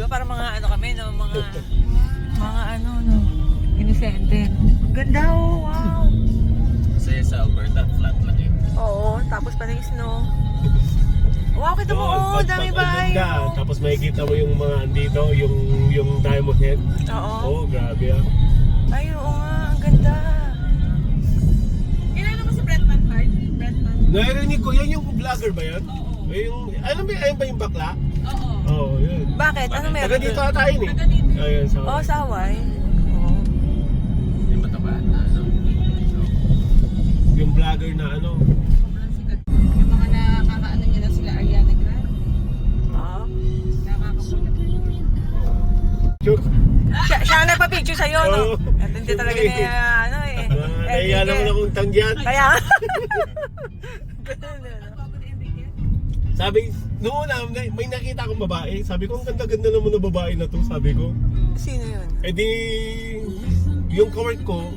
ba? Parang mga ano kami, no? Mga ano, no? Inosente. Ganda, oh, wow. Kasi sa Alberta, flat lang yun. Oo, tapos pa yung snow. Wow, kita mo, oh, dami bahay. Ganda. Tapos makikita mo yung mga andito, yung Diamond Head. Oo. Oh, grabe ah. Ay, oo nga, ang ganda. Kilala mo si Bretman Hart? Bretman? Narinig ko, yan yung vlogger ba yan? Oo. Yung, alam mo, ayun ba yung bakla? Oo. Oo, yun. Bakit? Ano meron? Taga dito ata yun eh. Taga dito. Ayun, so. Oo, sa Hawaii. Oo. Yung matabaan na ano. Yung vlogger na ano. Sobrang sikat. Yung mga nakakaano niya na sila Ariana Grande. Oo. Nakakapunod. Sure. Siya ang nagpa-picture sa'yo, no? Oo. At hindi talaga niya, ano eh. Kaya naman akong tanggihan. Kaya. Pablo Enrique? Sabi, noon na, may nakita akong babae. Sabi ko, ang ganda-ganda naman na babae na to. Sabi ko, Sino yun? eh di, yung kawork ko,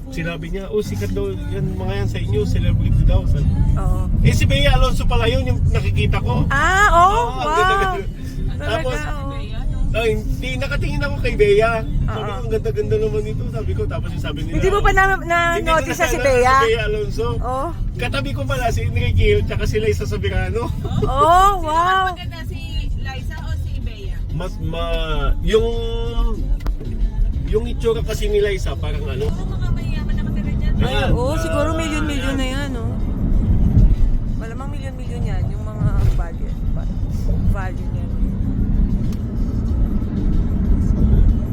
sinabi niya, oh sikat daw yan, mga yan sa inyo, celebrity daw. Sabi, Oo. eh si Bea Alonso pala yun, yung nakikita ko. Ah, oh, Oo, ang wow. ganda-ganda. Talaga, Tapos, oh. ay, hindi, nakatingin ako kay Bea. Sabi Oo. ko, ang ganda-ganda naman nito. Sabi ko, tapos yung sabi nila. Hindi mo pa Hindi ko na-notice na si nakilala Bea? Si Bea Alonso. Oh. Katabi ko pala si Enrique Hill, tsaka si Liza Sabirano. Oh, wow. Mas maganda si Liza o si Bea? Yung itsura kasi ni Liza, parang ano. Oo, mga mayaman na matira dyan. Ay, Ayan. oo, siguro milyon-milyon na yan, oh. Malamang milyon-milyon yan, yung mga value niya.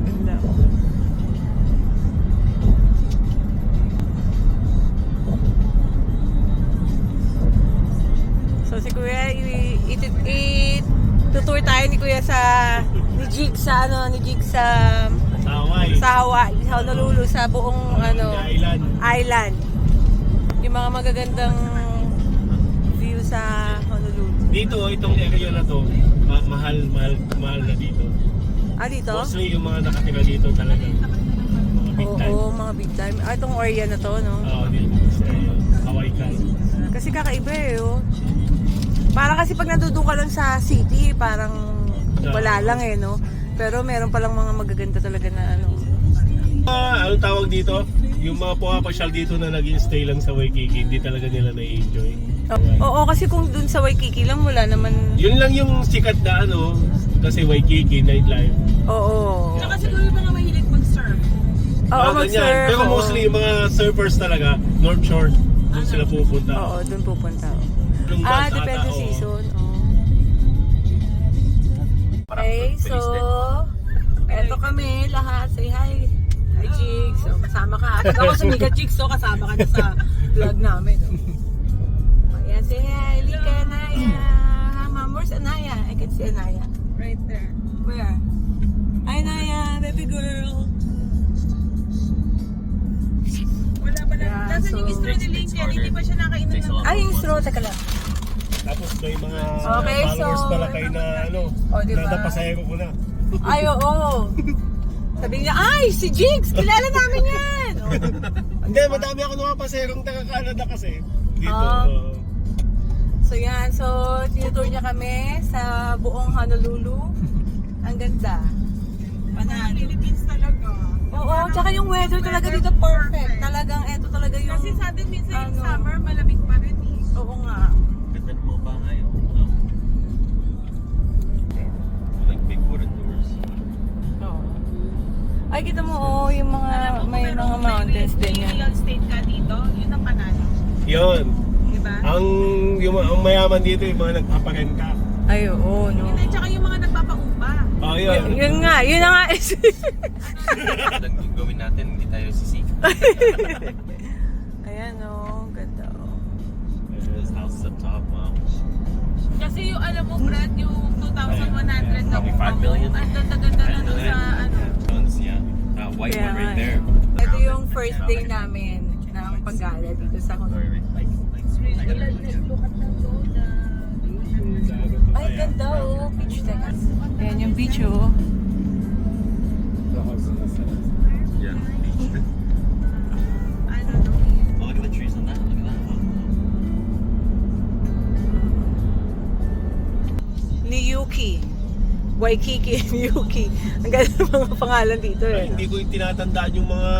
Ganda. So si Kuya, itutour tayo ni Kuya ni Jig sa Sa Hawaii. sa Hawaii, sa Honolulu, sa buong Island. island. Yung mga magagandang view sa Honolulu. Dito, itong area na to, mahal na dito. Ah, dito? Mostly yung mga nakatira dito talaga. Mga big time. Oo, mga big time. Ah, itong area na to, no? Dito sa Hawaii ka. Kasi kakaiba eh, oh. Parang kasi pag nandudun ka lang sa city, parang wala lang eh, no? Pero meron palang mga magaganda talaga na ano. Anong tawag dito? Yung mga pumapasyal dito na nag-stay lang sa Waikiki, hindi talaga nila na-enjoy. Oo, kasi kung dun sa Waikiki lang, wala naman. Yun lang yung sikat na ano, kasi Waikiki, nightlife. Oo. Saka siguro yung mga mahilig mag-surf. Oo, Ganyan. mag-surf. Pero oo. mostly yung mga surfers talaga, North Shore, doon sila pupunta. Oo, dun pupunta. Yung Ah, bus depende ata, oo. season. Oh. Okay, so eto kami lahat. Say hi. Hi, Jigs. So, kasama ka. Pag ako sumigat, Jigs, so kasama ka na sa vlog namin. Oh. Ayan, say hi. Lika, Anaya. Ma'am, where's Anaya? I can see Anaya. Right there. Where? Hi, Anaya. Baby girl. Wala pa lang. Yeah, Nasaan so- yung straw ni Lincoln? Hindi pa siya nakainom ng... Ay, yung straw. Teka lang. Tapos may mga Okay, followers so- pala kayo na ano, Oh, diba? nadapasayero ko na. Ay, oo. Sabi niya, ay, si Jigs! Kilala namin yan! Oh. Hindi, madami ako napapaserong taga-Canada kasi. Dito. Ah. So yan, so tinutour niya kami sa buong Honolulu. Ang ganda. Panalo. Philippines talaga. Oo, tsaka yung weather talaga dito perfect. Talagang eto talaga yung... Kasi sa atin minsan yung Ano? summer, malamig pa rin eh. Oo nga. Ganda ng mga bahay. Like big wooden doors. Oo. Ay, kita mo, oh, yung mga, Alam mo, may kung mga mountains din may yan. real estate ka dito, yun ang panalo. Yun. Diba? Ang mayaman dito yung mga nagpaparenta. Ay, oo, no. Yun at saka yung mga nagpapaupa. Oh, yun. Yun nga, yun na nga. Yung gawin natin, hindi tayo sisikat. Ayan, oh, ganda, oh. This house is up top. Wow. Kasi yung alam mo Brad, yung 2,100 na Probably upa 5 mo, million. ang ganda-ganda na nun sa ano. Yeah. That white Kaya one right nga, there. Ito yung first day namin ng paggala dito sa Honolulu. Ay, ganda, oh. Beach teka. Ayan yung beach, oh. Yeah. I don't know. Oh, look at the trees on that. Look at that. Ni Yuki. Waikiki and Yuki. Ang ganda ng mga pangalan dito Ay, eh. hindi ko tinatandaan yung mga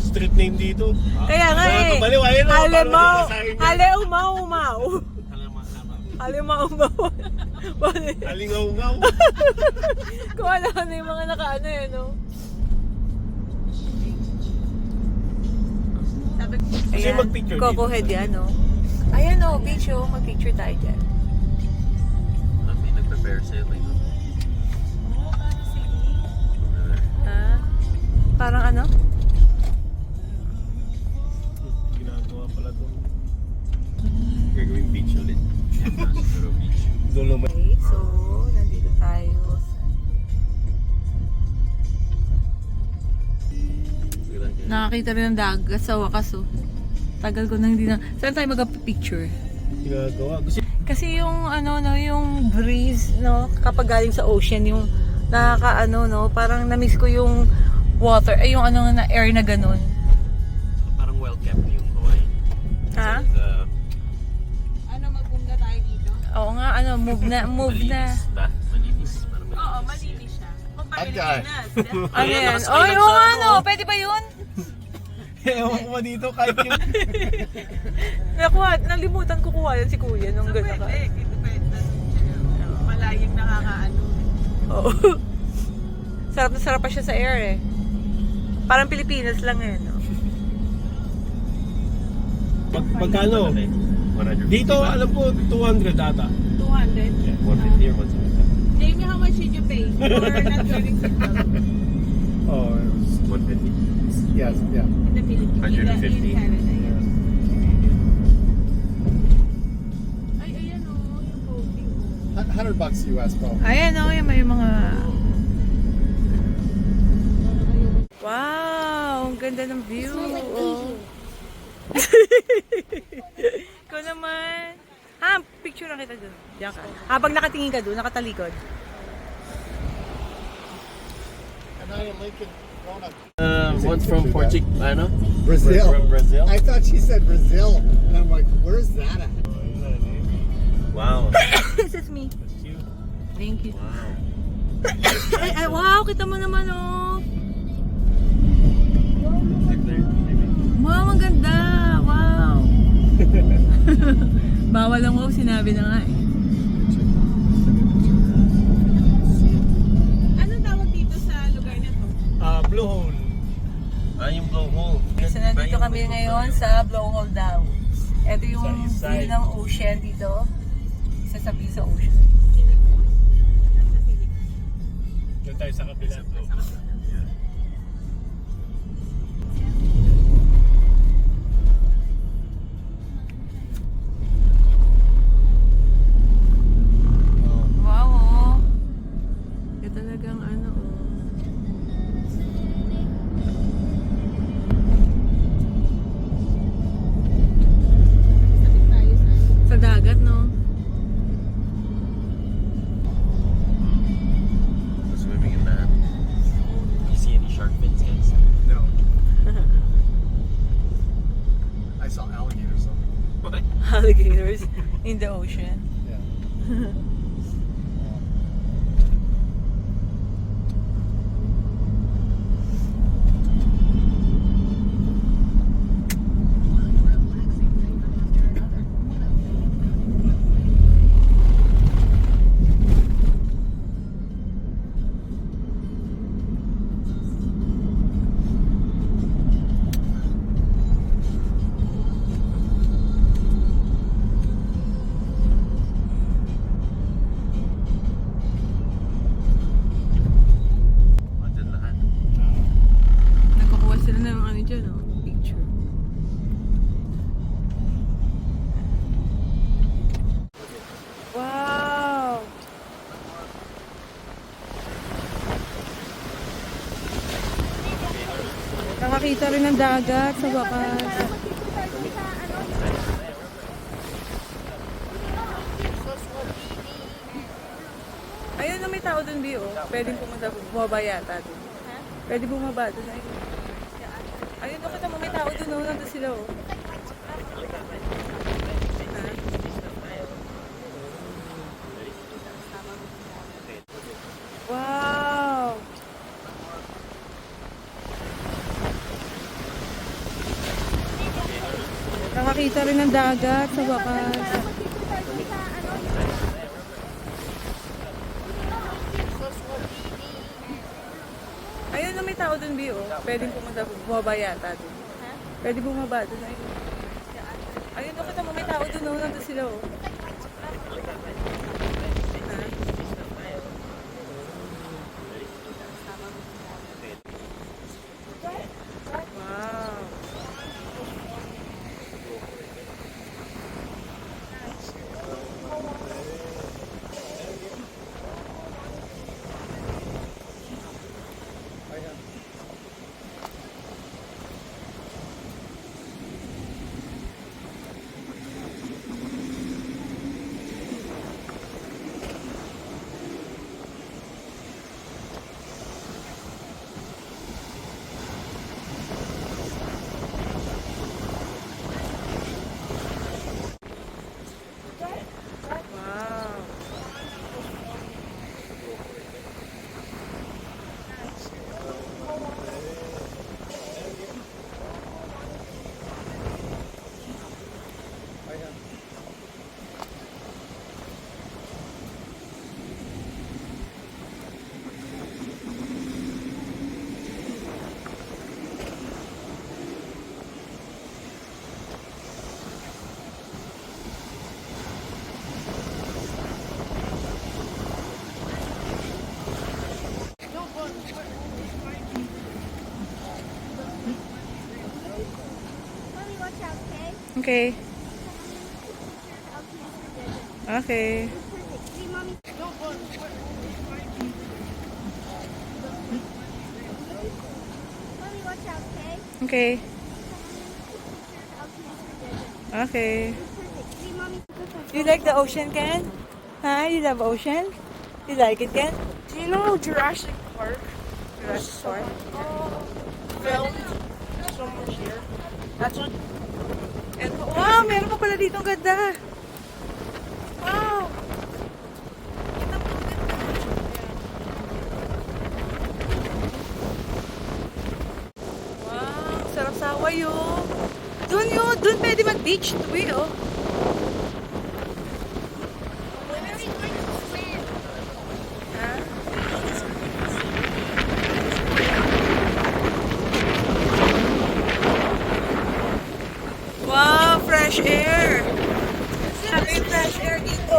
street name dito. Kaya nga eh. Nakakabaliw, ayun na. Halimau. Halimau. Halimau-mau. Halimau-mau. Halingaw-ngaw. Kung ano yung mga nakaano eh, no? Kasi mag-picture Coco dito. Head yan, no? Ayan, no, beach, oh. Mag-picture tayo dyan. May nag-prepare sailing. Ah, parang ano? Ginagawa pala ito. Gagawing beach ulit. Siguro beach. Dolomite. Okay, so, nandito tayo. Nakakita rin ng dagat sa wakas, oh. Tagal ko na hindi na... Saan tayo mag-picture? Ginagawa. Kasi yung ano no, yung breeze no, kapag galing sa ocean yung nakakaano no, parang na-miss ko yung water, ay yung ano na air na ganun. Parang well-kept yung Hawaii. Ha? Ano, mag-boom na tayo dito? Oo nga, ano, move na. Malinis ba? Malinis. Parang malinis. Oo, malinis siya. Kumpara Okay. Pilipinas. Ano yan? nakasakay Oh, lang yung sa ano, pwede ba yun? Ewan ko ba dito kahit yung... Nakuha, nalimutan ko kuha yan si kuya nung So, gano'n ka. pwede. Depende. Malayang nakakaano. Oo. Sarap na sarap pa siya sa air eh. Parang Pilipinas lang eh, no? Pagkano? 150 Dito, ba? alam ko, 200 ata. 200. Yeah, 150 or 175. Jamie, how much did you pay for not wearing seatbelt Oh, 150. Yes, yeah. in the Philippines? 150. In Canada, yeah. Ay, ayan o, yung boating. $100 US, bro. Ayan o, yung may mga... Wow! Ang ganda ng view! Oh. Ikaw naman! Ha? Picture na kita doon. Diyan ka. Habang nakatingin ka doon, nakatalikod. And I am Lincoln Ronald. One's from Portugal. Brazil. From Brazil. I thought she said Brazil. And I'm like, where's that at? Wow. This is me. Thank you. Wow. Ay, wow! Kita mo naman oh! Wow, ang ganda! Wow! Bawal lang wow, sinabi na nga eh. Anong tawag dito sa lugar na to? Blue Hole. Yung blowhole. So, nandito kami ngayon sa Blowhole daw. Ito yung Sa view side. ng ocean dito. Isa sa view sa ocean. Doon tayo sa kabila. Wow oh! Ito talagang ano oh. Sa dagat no? Swimming in that. You see any shark fins, guys? No. I saw alligators though. What? Alligators in the ocean. Yeah. Andyan lahat. Nagkukuha sila ng ano dyan oh. Picture. Wow! Nakakita rin ng dagat sa wakas. Ayun na may tao dun, Bio. Pwedeng pumunta, bumaba yata dun. Pwede bumaba dun. Ayun, nakita mo may tao dun, oh. Nandun sila, oh. Ha? Nakakita rin ng dagat sa wakas. Ayun na may tao dun, Bio. Pwedeng pumunta, bumaba yata dun. Pwede bumaba dun. Ayun. Ayun, nakita mo may tao dun, oh. Nandun sila, oh. Wow. Wow. Mommy, watch out, okay? Okay. Okay. Okay. Perfect. See, Mommy. Mommy, watch out, okay? Okay. Okay. Okay. Perfect. See, Mommy. You like the ocean, Ken? Huh? You love ocean? You like it, Ken? Do you know Jurassic Park? Jurassic Park. Filmed somewhere here. That's what. Wow, meron pa pala dito. Ang ganda. Wow. Wow, sarap sa Hawaii, oh. Doon yun, doon pwede mag-beach. Tuwi, oh. Ha? Wow, fresh air. Sabi fresh air dito.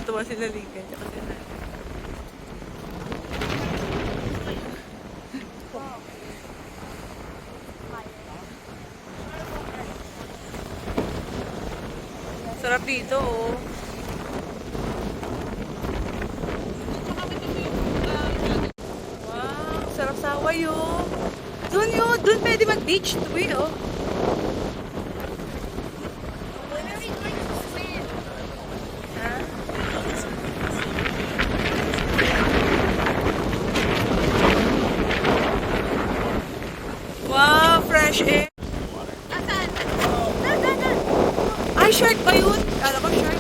Tuwa sila Lincoln. Tsaka sila. Sarap dito, oh. Wow, sarap sa Hawaii, oh. Doon yun, doon pwede mag-beach. Tuwi, oh. Ha? Wow, fresh air. Ay, shark ba yun? Kala ko shark.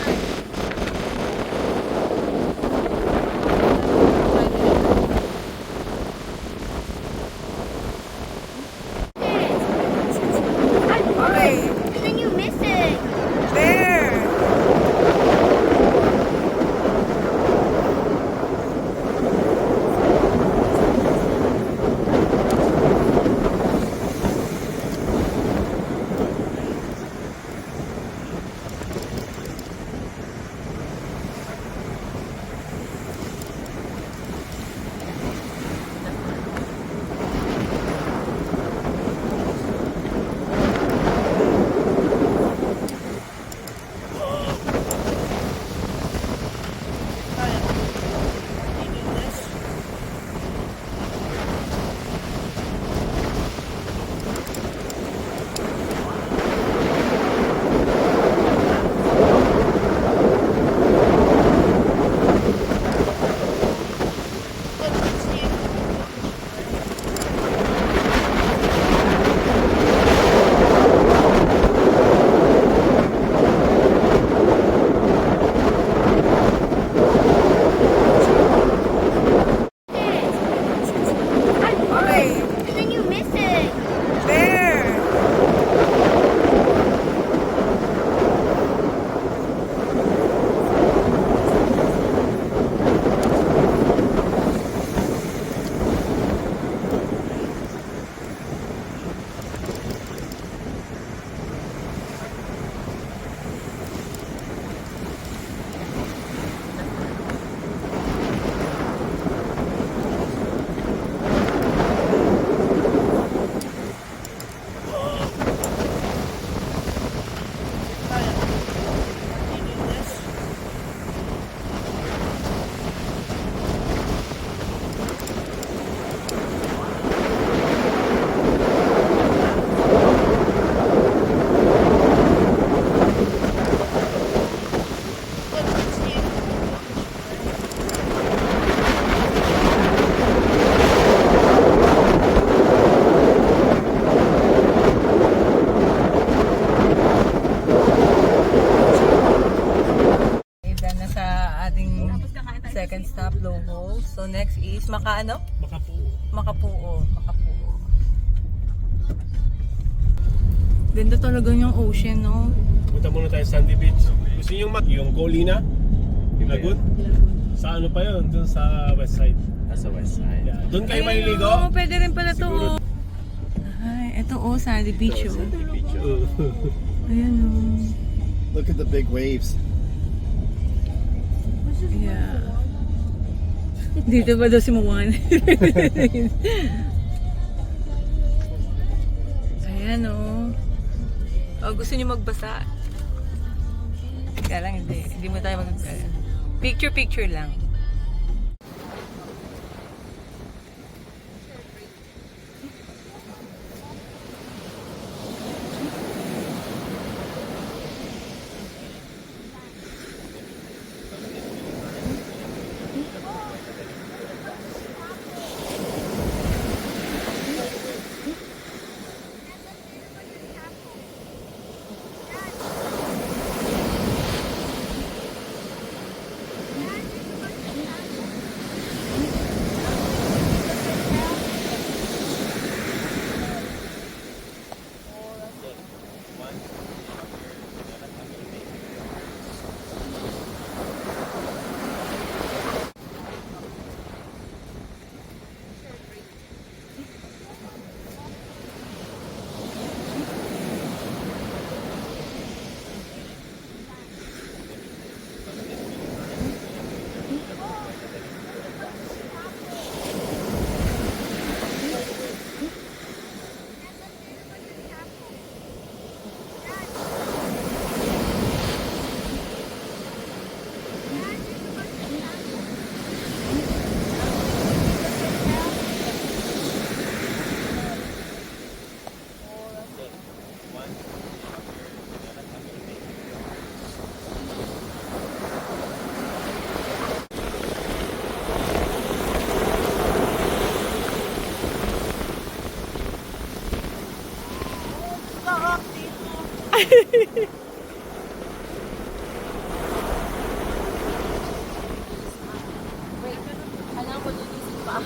next is ano? Makapuo. Makapuo. Ganda talaga yung ocean, no? Punta muna tayo sa Sandy Beach. Gusto niyo yung Golina? Yung Lagoon? Sa ano pa yun? Doon sa west side. Nasa west side. Yeah. Doon kayo Ayun, maliligo? oo, pwede rin pala to. Siguro. Ay, ito Sandy Beach, oh. Ayan, oh. Look at the big waves. Yeah. Dito ba daw si Muwan? Ayan, oh. Oh, gusto niyo magbasa? Kaya lang, hindi mo tayo picture lang. Alam ko dito pa.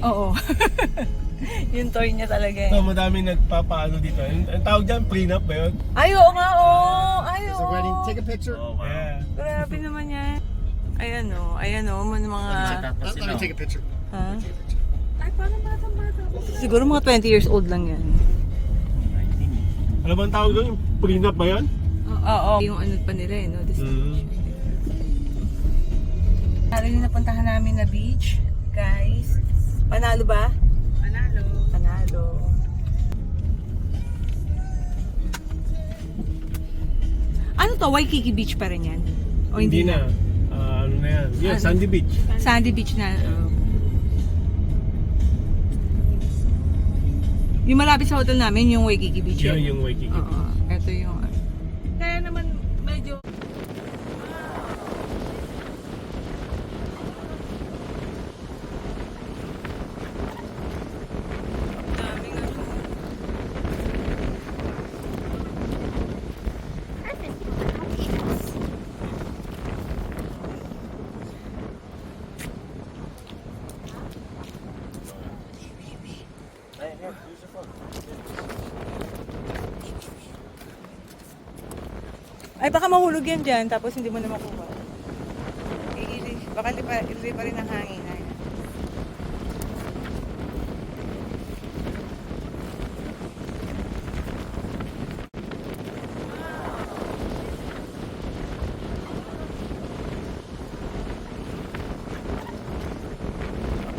Oo. Yung toy niya talaga eh. So, madaming nagpapaano dito. Ang tawag dyan, prenup ba yun? Ay, oo nga, oo. Ay, There's oo. a wedding. Take a picture. Oh, wow. Yeah. Grabe naman yan. Ayan o. Ayan o. Mga... Let me take a picture. Ha? Ay, parang batang-bata. Siguro mga 20 years old lang yan. 19. Ano ba ang tawag doon? Yung prenup ba yan? Oo. Yung ano pa nila eh, no? Ano yung napuntahan namin na beach, guys? Panalo ba? Panalo. Panalo. Ano to? Waikiki Beach pa rin yan? O hindi, na. Ano na yan? Yeah, Ano? Sandy Beach. Sandy Beach na. Oh. Yung malapit sa hotel namin, yung Waikiki Beach. Yan yun. yung Waikiki. Oo. Ito yung... Kaya naman medyo... daming ano. Ay, baka mahulog yan dyan, tapos hindi mo na makuha. Baka hindi pa rin ang hangin. Ay.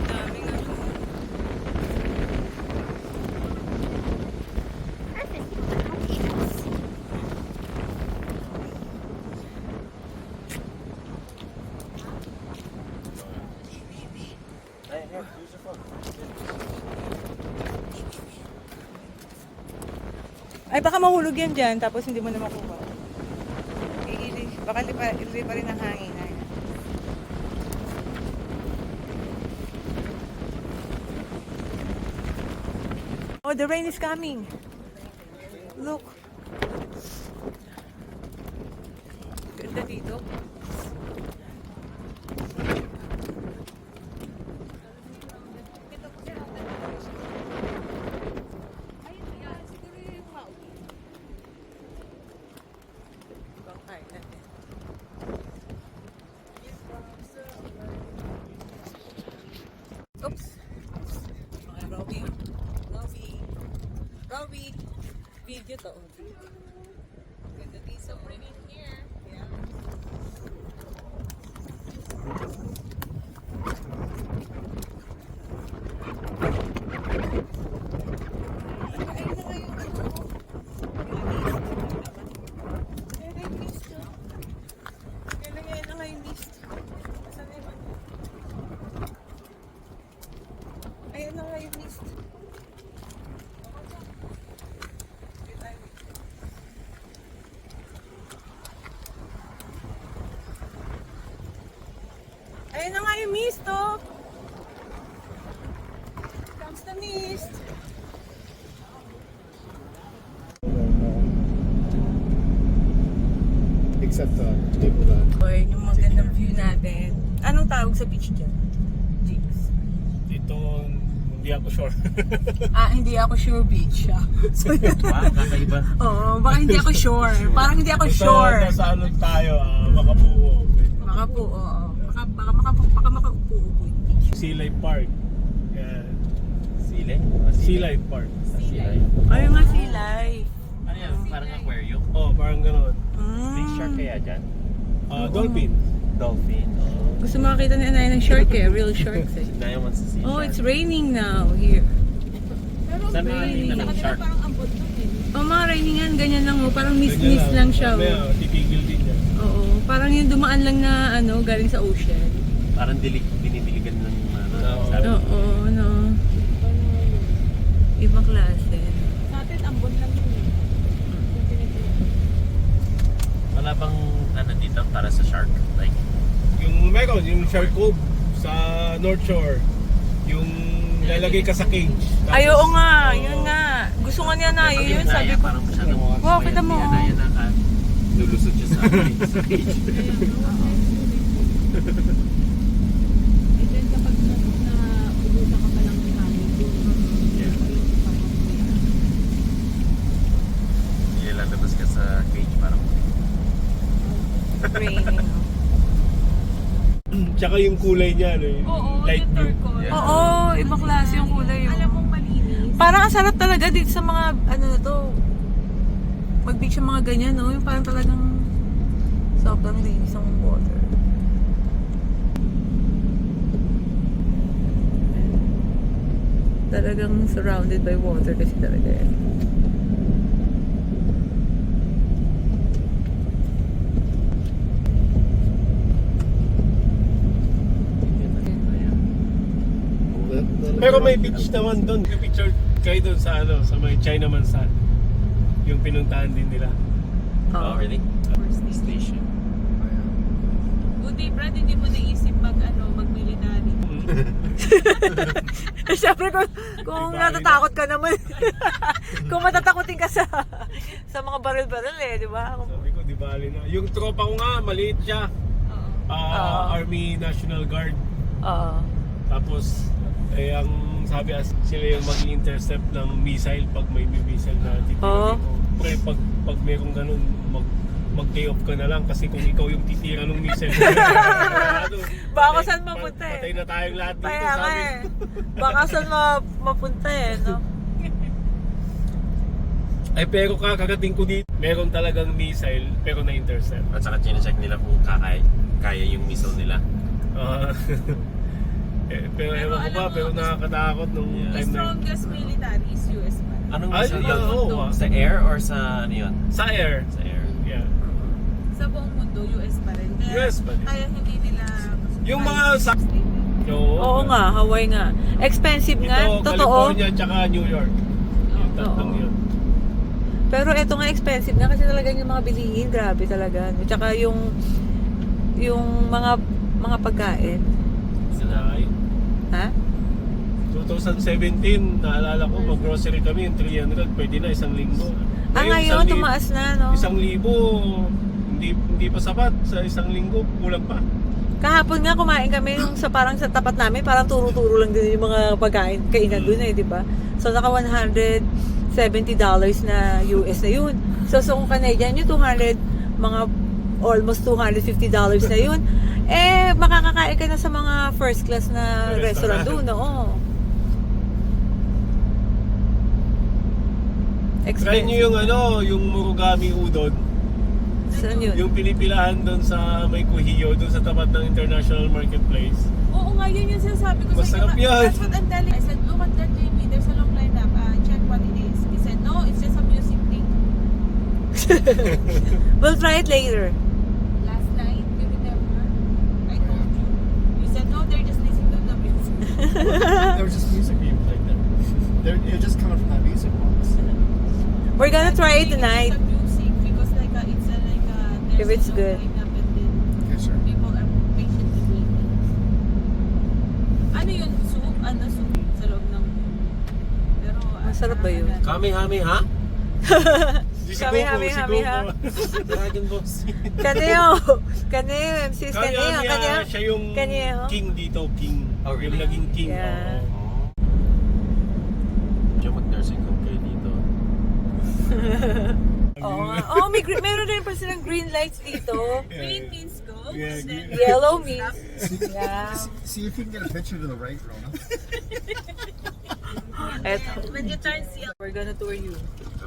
Daming ano. Ay, baka mahulog yan dyan, tapos hindi mo na makuha. Baka hindi pa rin ang hangin. Ay. Oh, the rain is coming. Look. Ganda dito. Oops. Okay, Robbie. Robbie. Video to. Ganda dito. So pretty here. Yeah. Ayun na nga yung mist. Ayun na nga yung mist, oh. Comes the mist. Except people that. Boy, yung magandang view natin. Anong tawag sa beach dyan? Jigs. Dito, hindi ako sure. Hindi ako sure beach. So, Wow, kakaiba. oo, baka hindi ako sure. Parang hindi ako sure. Nasa ano tayo, Makapuo. Baka po, oo. Baka makaupo. Sea Life Park. Yan. Sile? Sea Life Park. Sile. Ayun nga si Life. Ano yan? Parang aquarium? Oh, parang gano'n. May shark kaya dyan? Dolphin. Dolphin. Oh. Gusto makakita ni Anay ng shark eh. Real sharks eh. Dahil wants to see Oh, shark. it's raining now here. Saan nakakita ng shark? Parang ambot nun eh. Oh, mga rainingan, ganyan lang oh. Parang mist-mist lang siya Mamaya, oh. titigil din yan. Oo, parang yung dumaan lang na ano, galing sa ocean. Parang binidiligan ng mga Oo. shark. Oo, no. Ibang klase. Sa atin, ambon lang yun eh. Yung pinipili. Wala bang ano dito para sa shark? Like, Meron, yung Shark Cove sa North Shore. Yung lalagay ka sa cage. Ay, oo nga, Oo. yun nga. Gusto nga niya na, yun Pag sabi inaya, ko. parang masyadong Wow, kita mo. Inaya na ka. Lulusot siya sa sa cage. Eh, then kapag ubusan ka pa lang ng hangin doon. Yeah. Ilalabas ka sa cage parang Raining. Oh. Tsaka yung kulay niya, ano, yung Oo, light yung blue. turquoise. Yeah. Oo, ibang klase yung kulay. Alam mong malinis. Parang ang sarap talaga dito sa mga, ano na to, mag-beach yung mga ganyan, no? Yung parang talagang sobrang linis ng water. Talagang surrounded by water kasi talaga yan. Pero may beach naman doon. May picture kayo doon sa ano, sa may China Mansan. Yung pinuntahan din nila. Oh, really? First Station. Buti, Brad, hindi mo naisip mag-military. Siyempre kung natatakot ka naman. Kung matatakotin ka sa mga baril-baril eh, di ba? Sabi ko, di bali na. Yung tropa ko nga, maliit siya. Oo. Army National Guard. Oo. Tapos, ang sabi sila yung mag-intercept ng missile pag may missile na titira Oo. dito. Pre, pag merong ganun, mag-day off ka na lang kasi kung ikaw yung titira ng missile. Baka saan mapunta eh. Patay na tayong lahat dito, Kaya nga sabi. eh. Baka saan mapunta eh, no? Ay, pero kakarating ko dito, meron talagang missile, pero na-intercept. At saka chinecheck nila kung kaya yung missile nila. Pero ewan ko alam ba, mo, pero nakakatakot nung Yeah. The time na yun. strongest military is US pa. Anong Ay, missile yeah, yun? oo, Sa air or sa ano yun? Sa air. Sa air. Yeah. Sa buong mundo, US pa rin. Kaya, US pa rin. Kaya hindi nila... Yung mga sa... Oo nga, Hawaii nga. Expensive nga, Ito, totoo. California tsaka New York. Yung tatlong Oo. yun. Pero eto nga expensive nga kasi talagang yung mga bilihin, grabe talaga. Tsaka yung mga pagkain. Ay, Ha? 2017, naalala ko, mag-grocery kami, yung 300, pwede na isang linggo. Ngayon, tumaas na, no? 1,000, hindi pa sapat sa isang linggo, kulang pa. Kahapon nga kumain kami yung parang sa tapat namin, parang turo-turo lang din yung mga pagkain, kainan doon eh, di ba? So naka $170 na US na yun. So kung Canadian yung 200, mga almost $250 na yun. Eh, makakakain ka na sa mga first class na restaurant doon, oo. Try nyo yung yung Murugami Udon. Saan yun? Yung pinipilahan doon sa may Kuhiyo, doon sa tapat ng International Marketplace. Oo nga, yun yung sinasabi ko Masarap sa inyo. yan. That's what I'm telling. I said, look at that JB, there's a long lineup. Check what it is. He said, no, it's just a music thing. We'll try it later. Last night, you remember? I told you. You said, no, they're just listening to the music. There was just music being played there. It was just coming from that music box. We're gonna try it tonight. It's a music because it's there's If it's a long good. lineup and then Okay, sure. people are patiently waiting. Ano yun? Soup? Ano soup? Sa loob ng... Pero... Masarap ba yun? Kamehameha? Kamehameha. Dragon Ball Z. Kaneo, MCs kaneo, Siya yung Kaneo. king dito, king. Oh, really? Yung naging king. Yeah. oo. Yung mag-nursing home kayo dito. Oo nga. Oh, meron din pa silang green lights dito. Green means go. Yeah, green. Yellow means, yeah. See if you can get a picture to the right, Rona. Eto. When you turn seal. We're gonna tour you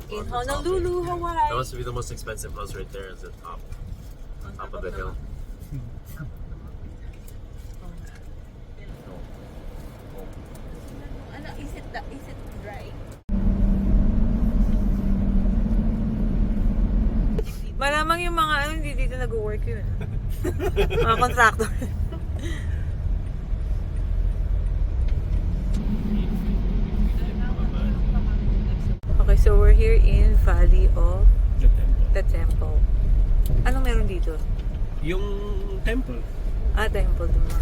in Honolulu, Hawaii. That must be the most expensive house right there, is the top of the hill. Ano, is it dry? Malamang yung mga hindi dito nag-work yun. Mga contractor. Okay, so we're here in Valley of The temple. the Temple. Anong meron dito? Yung temple. Temple naman.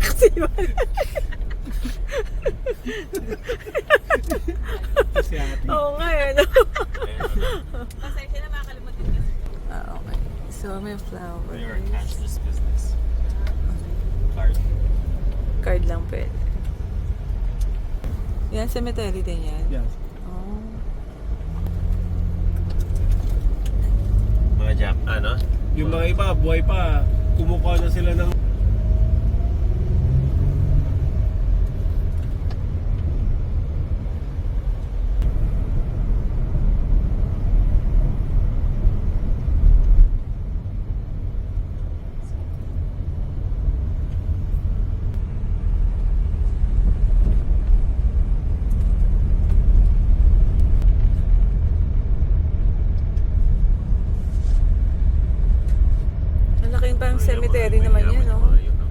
Kasi Kasi ate. Oo nga eh, no? Pasensya na makakalimutin kasi. Okay. So, may flower. We are a cashless business. Card. Card lang pwede. Yan, cemetery din yan. Yeah. Oh. Mga Jap, ano? Yung mga iba, buhay pa, kumukuha na sila ng cemetery naman Mayayaman yun, yung no? mga yun, no?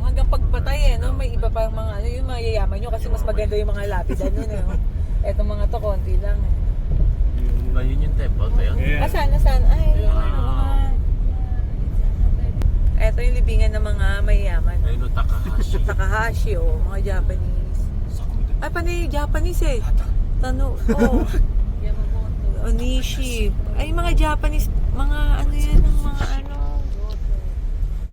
Hanggang pagpatay no? May iba pa mga ano, yung mayayaman nyo kasi mas maganda yung mga lapidan yun, no? Etong mga to, konti lang. Ayun yung temple ba yun? Yeah. Asan? Ay, Wow. ano mga... Eto yung libingan ng mga mayayaman. Ayun no, Takahashi. Takahashi, mga Japanese. Ay, panay Japanese eh. Onishi. Ay, mga Japanese, mga ano yan, mga